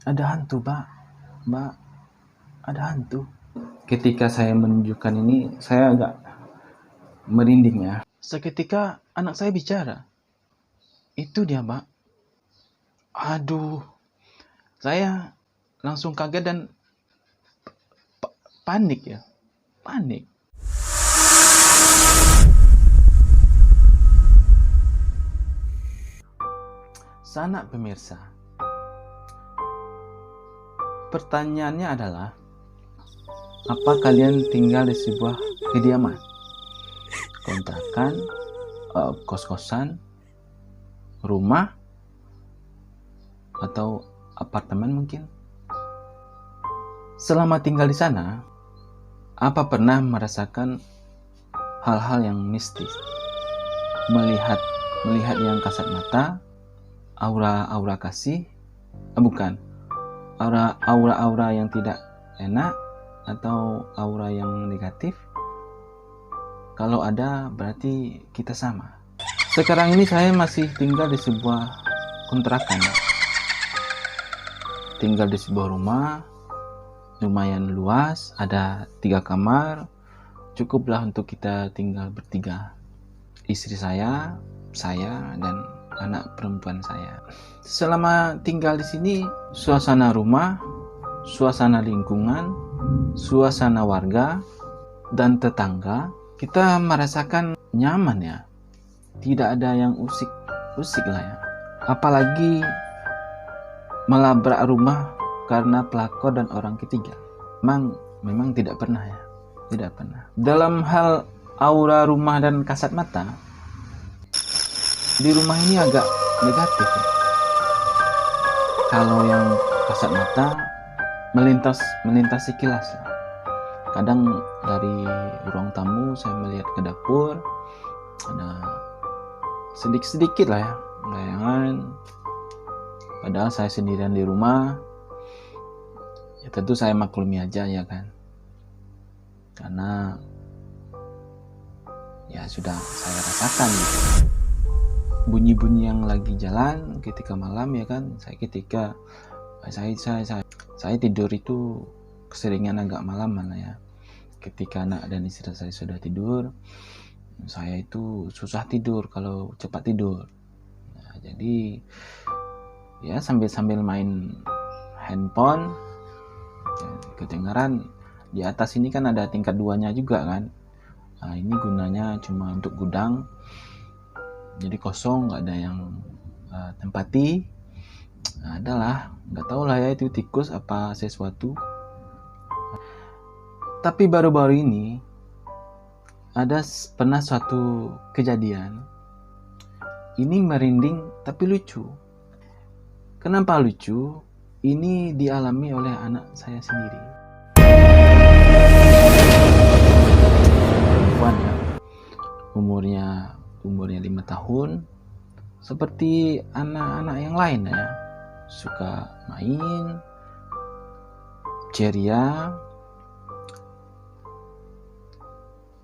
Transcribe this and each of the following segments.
Ada hantu, Mbak, ada hantu. Ketika saya menunjukkan ini, saya agak merinding ya. Seketika anak saya bicara. Itu dia, Mbak. Aduh, saya langsung kaget dan panik ya. Panik. Sanak pemirsa. Pertanyaannya adalah, apa kalian tinggal di sebuah kediaman, kontrakan, kos-kosan, rumah, atau apartemen mungkin? Selama tinggal di sana, apa pernah merasakan hal-hal yang mistis? Melihat yang kasat mata, aura kasih, bukan, aura yang tidak enak, atau aura yang negatif? Kalau ada, berarti kita sama. Sekarang ini saya masih tinggal di sebuah kontrakan. Tinggal di sebuah rumah, lumayan luas, ada 3 kamar, cukuplah untuk kita tinggal bertiga. Istri saya, dan anak perempuan saya. Selama tinggal di sini, suasana rumah, suasana lingkungan, suasana warga, dan tetangga, kita merasakan nyaman ya. Tidak ada yang usik lah ya. Apalagi melabrak rumah karena pelakor dan orang ketiga. Memang tidak pernah ya. Tidak pernah. Dalam hal aura rumah dan kasat mata, di rumah ini agak negatif ya. Kalau yang kasat mata melintasi kilas ya. Kadang dari ruang tamu saya melihat ke dapur, ada sedikit lah ya bayangan. Padahal saya sendirian di rumah. Ya tentu saya maklumi aja ya kan. Karena ya sudah saya rasakan gitu. Bunyi-bunyi yang lagi jalan ketika malam ya kan. Saya tidur itu keseringan agak malam mana ya. Ketika anak dan istri saya sudah tidur, saya itu susah tidur kalau cepat tidur. Nah, jadi ya sambil main handphone, ya, kedengaran di atas ini kan ada tingkat 2-nya juga kan. Nah, ini gunanya cuma untuk gudang, jadi kosong, nggak ada yang tempati. Nah, adalah nggak tahu lah ya itu tikus apa sesuatu. Tapi baru-baru ini pernah suatu kejadian. Ini merinding tapi lucu. Kenapa lucu? Ini dialami oleh anak saya sendiri. Perempuan ya. Umurnya 5 tahun. Seperti anak-anak yang lain ya. Suka main, ceria,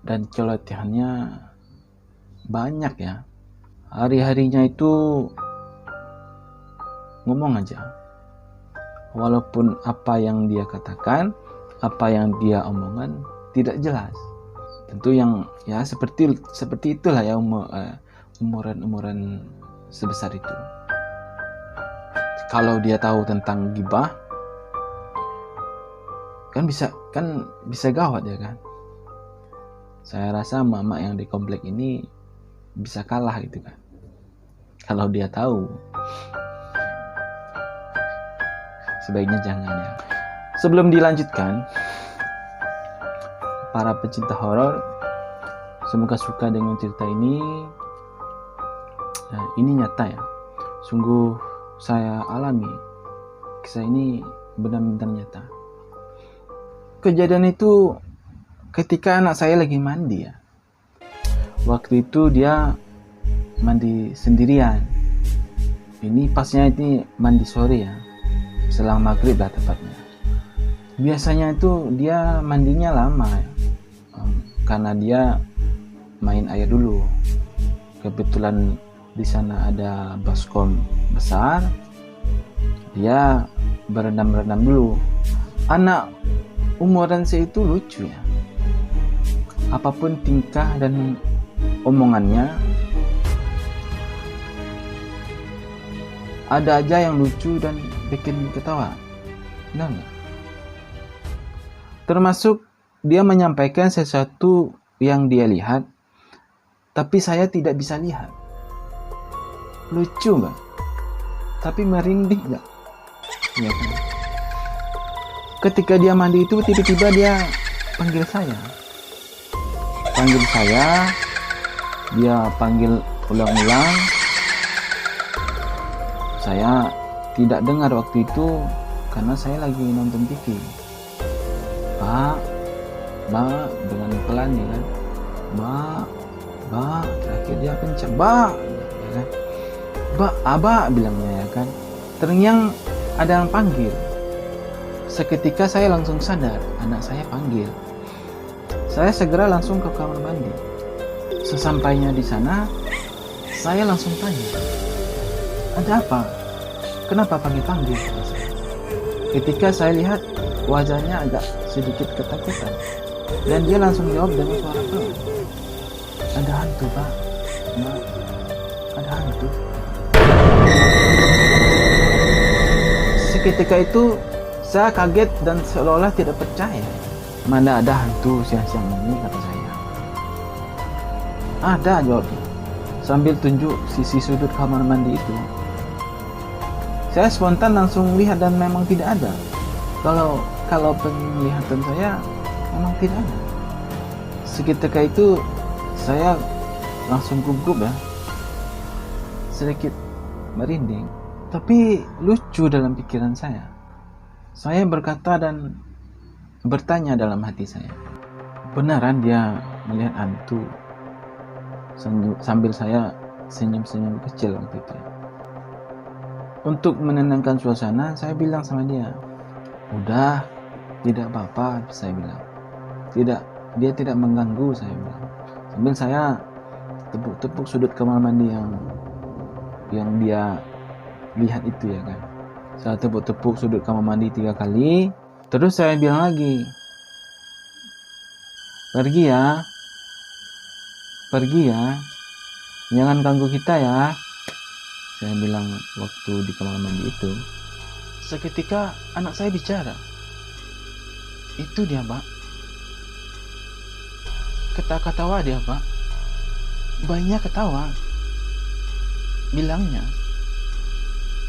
dan celotehannya banyak ya. Hari-harinya itu ngomong aja. Walaupun apa yang dia katakan, apa yang dia omongan tidak jelas. Tentu yang ya seperti itulah ya umuran sebesar itu. Kalau dia tahu tentang gibah, kan bisa gawat ya kan. Saya rasa mama yang di komplek ini bisa kalah gitu kan. Kalau dia tahu, sebaiknya jangan ya. Sebelum dilanjutkan, para pecinta horor, semoga suka dengan cerita ini. Nah, ini nyata ya. Sungguh saya alami. Kisah ini benar-benar nyata. Kejadian itu ketika anak saya lagi mandi ya. Waktu itu dia mandi sendirian. Ini pasnya ini mandi sore ya. Selang maghrib lah tepatnya. Biasanya itu dia mandinya lama ya. Karena dia main air dulu. Kebetulan di sana ada baskom besar. Dia berendam-rendam dulu. Anak umuran itu lucu ya. Apapun tingkah dan omongannya, ada aja yang lucu dan bikin ketawa. Benar nggak? Termasuk dia menyampaikan sesuatu yang dia lihat, tapi saya tidak bisa lihat. Lucu nggak? Tapi merinding nggak? Ya kan? Ketika dia mandi itu tiba-tiba dia panggil saya. Dia panggil ulang-ulang. Saya tidak dengar waktu itu karena saya lagi nonton TV. Pak, dengan pelan ya kan. Mbak, terakhir dia kencang. Mbak, ya kan. Abah bilangnya ya kan. Terngiang ada yang panggil. Seketika saya langsung sadar, anak saya panggil. Saya segera langsung ke kamar mandi. Sesampainya di sana, saya langsung tanya, ada apa? Kenapa panggil-panggil? Ketika saya lihat wajahnya agak sedikit ketakutan, dan dia langsung jawab dengan suara pelan, ada hantu Pak, Mbak, ada hantu. Seketika itu saya kaget dan seolah-olah tidak percaya. Mana ada hantu siang-siang ini, kata saya. Ada, jawabnya, sambil tunjuk sisi sudut kamar mandi itu. Saya spontan langsung lihat dan memang tidak ada. Kalau penglihatan saya memang tidak ada. Seketika itu saya langsung gugup ya, sedikit merinding. Tapi lucu dalam pikiran saya. Saya berkata dan bertanya dalam hati saya, beneran dia melihat hantu? Sambil saya senyum-senyum kecil waktu itu. Untuk menenangkan suasana, saya bilang sama dia, udah, tidak apa-apa, saya bilang. Dia tidak mengganggu, saya bilang. Sambil saya tepuk-tepuk sudut kamar mandi yang dia lihat itu ya kan. Saya tepuk-tepuk sudut kamar mandi 3 kali. Terus saya bilang lagi, pergi ya, jangan ganggu kita ya. Saya bilang waktu di kamar mandi itu. Seketika anak saya bicara. Itu dia Pak. Ketawa dia Pak. Bayinya ketawa. Bilangnya,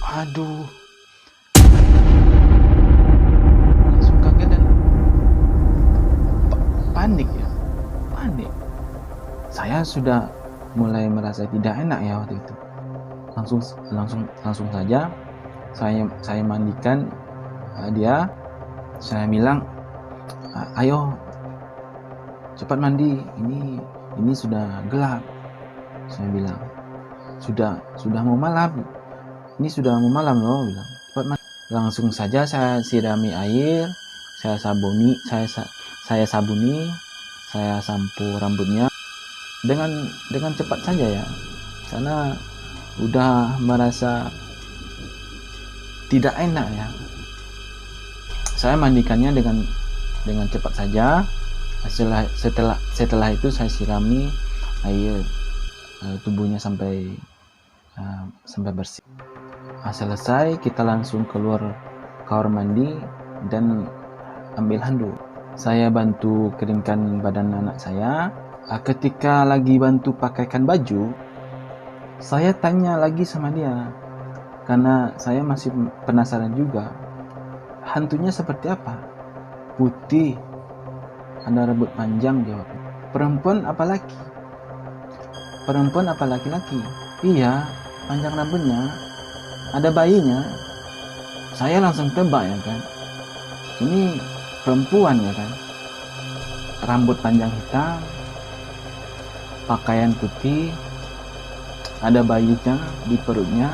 aduh. Langsung kaget dan panik ya. Panik. Saya sudah mulai merasa tidak enak ya waktu itu. Langsung saja saya mandikan dia. Saya bilang, ayo cepat mandi, ini sudah gelap. Saya bilang, sudah mau malam, ini sudah mau malam loh, bilang cepat mandi. Langsung saja saya sirami air, saya sabuni, saya sampo rambutnya dengan cepat saja ya, karena udah merasa tidak enak ya. Saya mandikannya dengan cepat saja. Setelah itu saya sirami air tubuhnya sampai bersih. Selesai, kita langsung keluar kamar mandi dan ambil handuk. Saya bantu keringkan badan anak saya. Ketika lagi bantu pakaikan baju, saya tanya lagi sama dia, karena saya masih penasaran juga. Hantunya seperti apa? Putih, ada rambut panjang, jawabnya. Perempuan apa laki? Perempuan apa laki-laki? Iya, panjang rambutnya. Ada bayinya. Saya langsung tebak ya kan. Ini perempuan ya kan. Rambut panjang hitam, pakaian putih, ada bayinya di perutnya,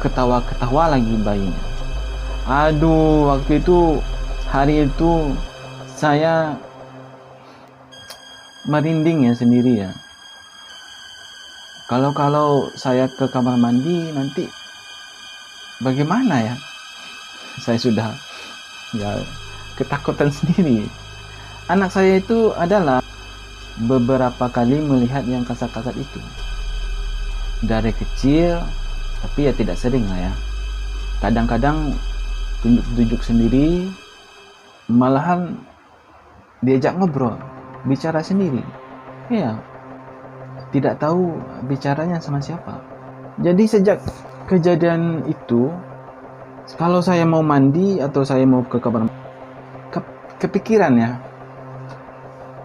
ketawa-ketawa lagi bayinya. Aduh, waktu itu, hari itu saya merinding ya sendiri ya. Kalau saya ke kamar mandi nanti bagaimana ya? Saya sudah ya ketakutan sendiri. Anak saya itu adalah beberapa kali melihat yang kasar-kasar itu dari kecil, tapi ya tidak sering lah ya. Kadang-kadang tunjuk-tunjuk sendiri, malahan diajak ngobrol, bicara sendiri. Ya, tidak tahu bicaranya sama siapa. Jadi sejak kejadian itu, kalau saya mau mandi atau saya mau ke kamar, kepikiran ya,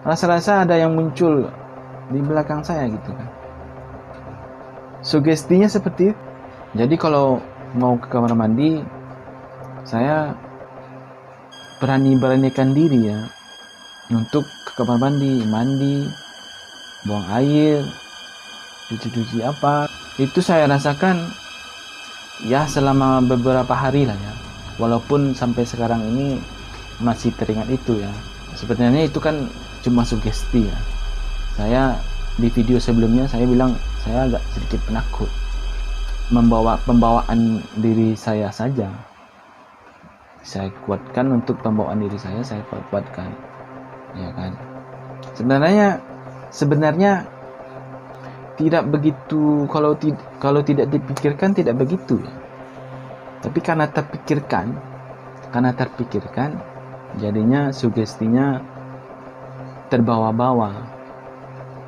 rasa-rasa ada yang muncul di belakang saya gitu kan. Sugestinya seperti itu. Jadi kalau mau ke kamar mandi, saya beranikan diri ya untuk ke kamar mandi, buang air, cuci-cuci apa. Itu saya rasakan ya selama beberapa hari lah ya. Walaupun sampai sekarang ini masih teringat itu ya. Sebenarnya itu kan cuma sugesti ya. Saya di video sebelumnya saya bilang saya agak sedikit penakut. Pembawaan diri saya saja. Saya kuatkan untuk pembawaan diri saya kuatkan. Ya kan? Sebenarnya tidak begitu, kalau tidak dipikirkan tidak begitu ya. Tapi karena terpikirkan jadinya sugestinya terbawa-bawa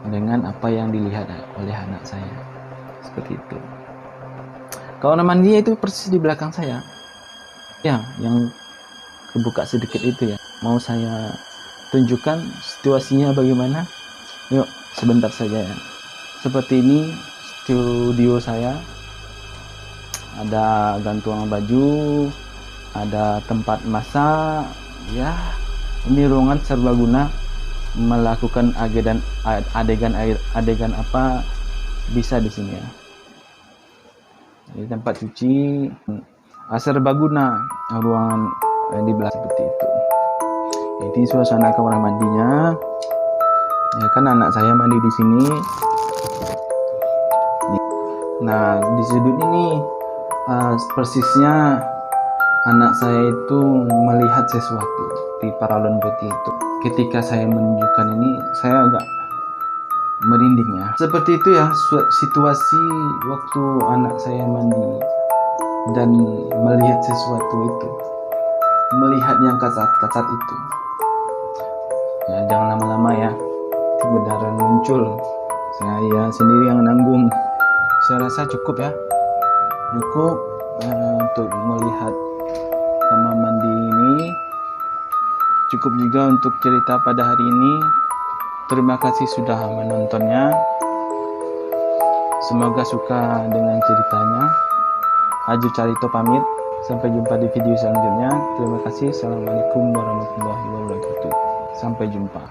dengan apa yang dilihat oleh anak saya. Seperti itu. Kamar mandi itu persis di belakang saya. Ya, yang kebuka sedikit itu ya. Mau saya tunjukkan situasinya bagaimana? Yuk, sebentar saja ya. Seperti ini studio saya. Ada gantungan baju, ada tempat masak. Ya, ini ruangan serbaguna, melakukan adegan apa bisa di sini ya. Ini tempat cuci, serbaguna ruangan di belakang seperti itu. Ini suasana kamar mandinya. Ya kan anak saya mandi di sini. Nah, di sudut ini persisnya anak saya itu melihat sesuatu di paralon putih itu. Ketika saya menunjukkan ini, saya agak merinding ya. Seperti itu ya situasi waktu anak saya mandi dan melihat sesuatu itu, melihat yang kasat-kasat itu. Ya, jangan lama-lama ya, beneran muncul. Saya sendiri yang nanggung. Saya rasa cukup ya, untuk melihat kamar mandi ini. Cukup juga untuk cerita pada hari ini. Terima kasih sudah menontonnya. Semoga suka dengan ceritanya. Aju Carito pamit. Sampai jumpa di video selanjutnya. Terima kasih. Assalamualaikum warahmatullahi wabarakatuh. Sampai jumpa.